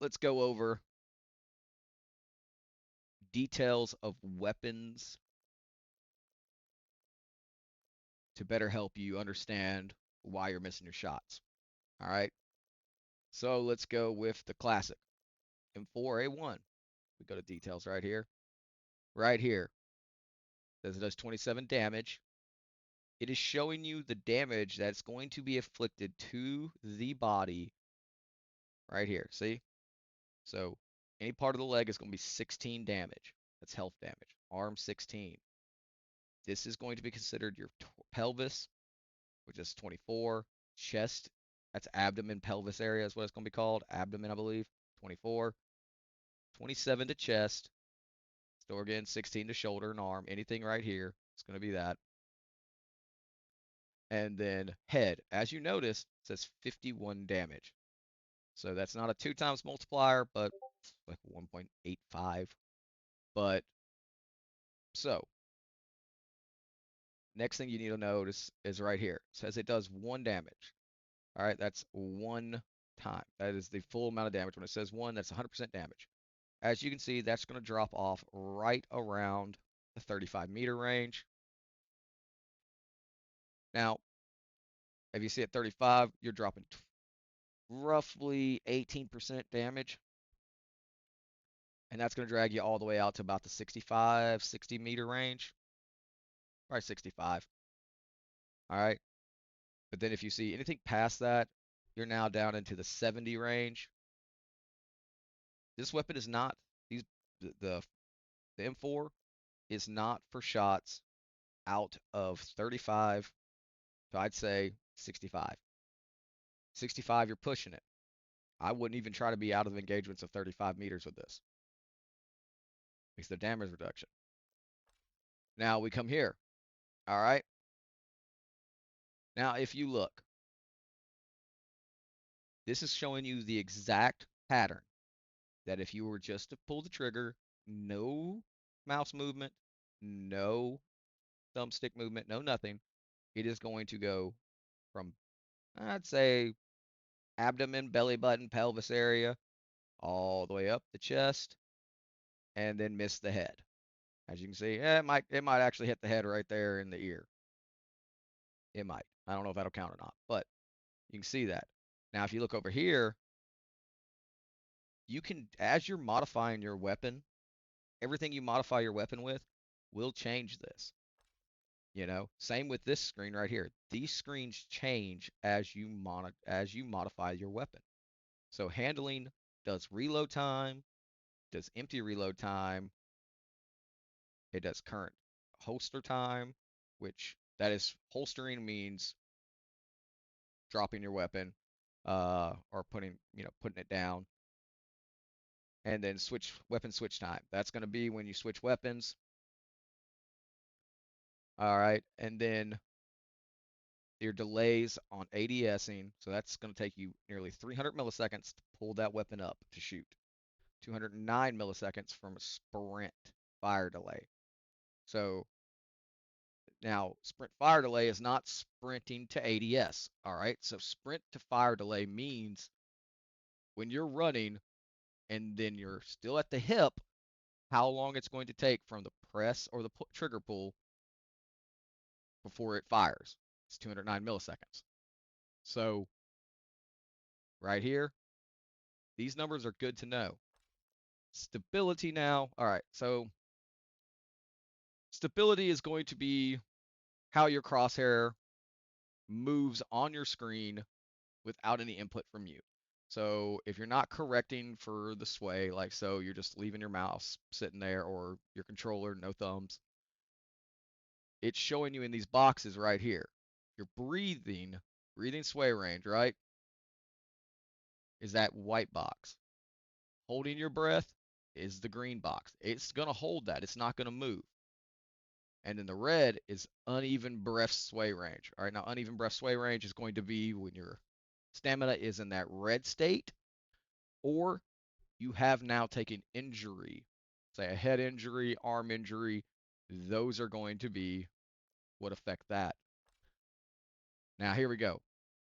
let's go over details of weapons to better help you understand why you're missing your shots. All right. So let's go with the classic M4A1. We go to details right here. Right here. Says it does 27 damage. It is showing you the damage that's going to be afflicted to the body right here. See? So any part of the leg is going to be 16 damage. That's health damage. Arm 16. This is going to be considered your pelvis, which is 24. Chest, that's abdomen, pelvis area is what it's going to be called. Abdomen, I believe, 24. 27 to chest. So again, 16 to shoulder and arm. Anything right here, it's going to be that. And then head, as you notice, says 51 damage. So that's not a 2 times multiplier, but like 1.85. But so next thing you need to notice is right here. It says it does 1 damage. All right, that's 1 time. That is the full amount of damage. When it says 1, that's 100% damage. As you can see, that's going to drop off right around the 35-meter range. Now, if you see at 35, you're dropping roughly 18% damage. And that's going to drag you all the way out to about the 65, 60-meter range. Probably 65. All right. But then if you see anything past that, you're now down into the 70 range. This weapon is not these the M4 is not for shots out of 35 to I'd say 65. 65, you're pushing it. I wouldn't even try to be out of engagements of 35 meters with this. It's the damage reduction. Now we come here. All right. Now if you look, this is showing you the exact pattern that if you were just to pull the trigger, no mouse movement, no thumbstick movement, no nothing, it is going to go from, I'd say, abdomen, belly button, pelvis area, all the way up the chest, and then miss the head. As you can see, it might actually hit the head right there in the ear. It might. I don't know if that'll count or not, but you can see that. Now, if you look over here, you can, as you're modifying your weapon, everything you modify your weapon with will change this. Same with this screen right here. These screens change as you modify your weapon. So handling does reload time, does empty reload time, it does current holster time, which that is holstering means dropping your weapon or putting it down, and then weapon switch time. That's going to be when you switch weapons. All right, and then your delays on ADSing. So that's going to take you nearly 300 milliseconds to pull that weapon up to shoot. 209 milliseconds from a sprint fire delay. So now sprint fire delay is not sprinting to ADS. All right. So sprint to fire delay means when you're running and then you're still at the hip, how long it's going to take from the press or the trigger pull before it fires. It's 209 milliseconds. So right here, these numbers are good to know. Stability now. All right, so stability is going to be how your crosshair moves on your screen without any input from you. So if you're not correcting for the sway, like so, you're just leaving your mouse sitting there or your controller, no thumbs, it's showing you in these boxes right here. Your breathing sway range, right, is that white box. Holding your breath is the green box. It's going to hold that. It's not going to move. And then the red is uneven breath sway range. All right, now uneven breath sway range is going to be when your stamina is in that red state, or you have now taken injury, say a head injury, arm injury. Those are going to be what affect that. Now, here we go.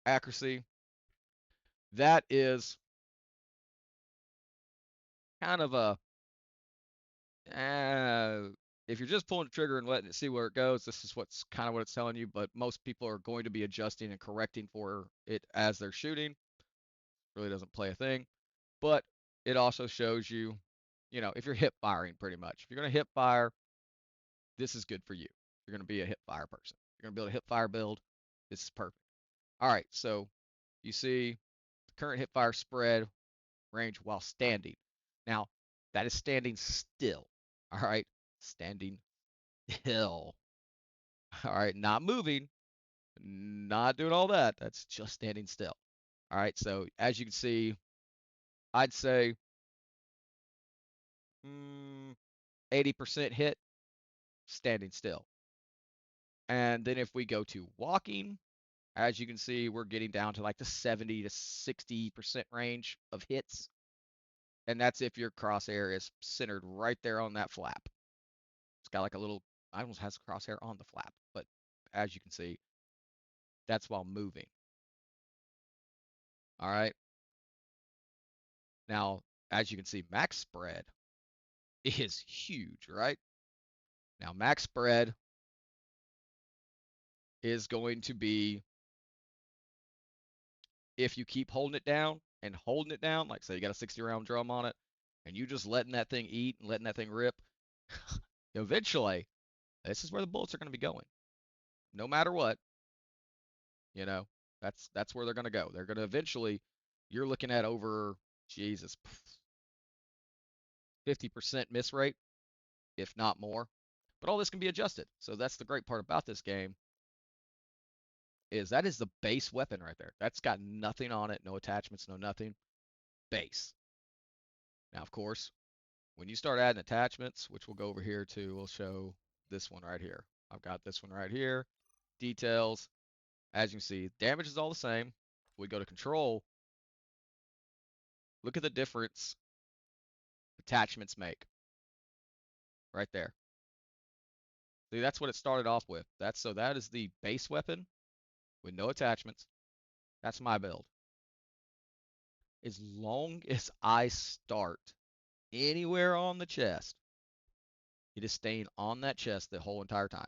Accuracy. That is kind of a uh, if you're just pulling the trigger and letting it see where it goes, this is what's kind of what it's telling you. But most people are going to be adjusting and correcting for it as they're shooting. Really doesn't play a thing. But it also shows you, if you're hip firing pretty much. If you're going to hip fire, this is good for you. You're going to be a hip fire person. You're going to build a hip fire build. This is perfect. All right, so you see the current hip fire spread range while standing. Now, that is standing still. All right, standing still. All right, not moving, not doing all that. That's just standing still. All right, so as you can see, I'd say 80% hit standing still. And then if we go to walking, as you can see, we're getting down to like the 70 to 60% range of hits. And that's if your crosshair is centered right there on that flap. It's got like a little, I almost has a crosshair on the flap, but as you can see, that's while moving. All right. Now, as you can see, max spread is huge, right? Now, max spread is going to be if you keep holding it down and holding it down, like say you got a 60 round drum on it, and you just letting that thing eat and letting that thing rip, eventually, this is where the bullets are going to be going. No matter what, you know, that's where they're going to go. They're going to eventually, you're looking at over, Jesus, 50% miss rate, if not more. But all this can be adjusted. So that's the great part about this game is that is the base weapon right there. That's got nothing on it, no attachments, no nothing. Base. Now, of course, when you start adding attachments, which we'll go over here to, we'll show this one right here. I've got this one right here. Details. As you can see, damage is all the same. If we go to control, look at the difference attachments make right there. See, that's what it started off with. That is the base weapon with no attachments. That's my build. As long as I start anywhere on the chest, it is staying on that chest the whole entire time.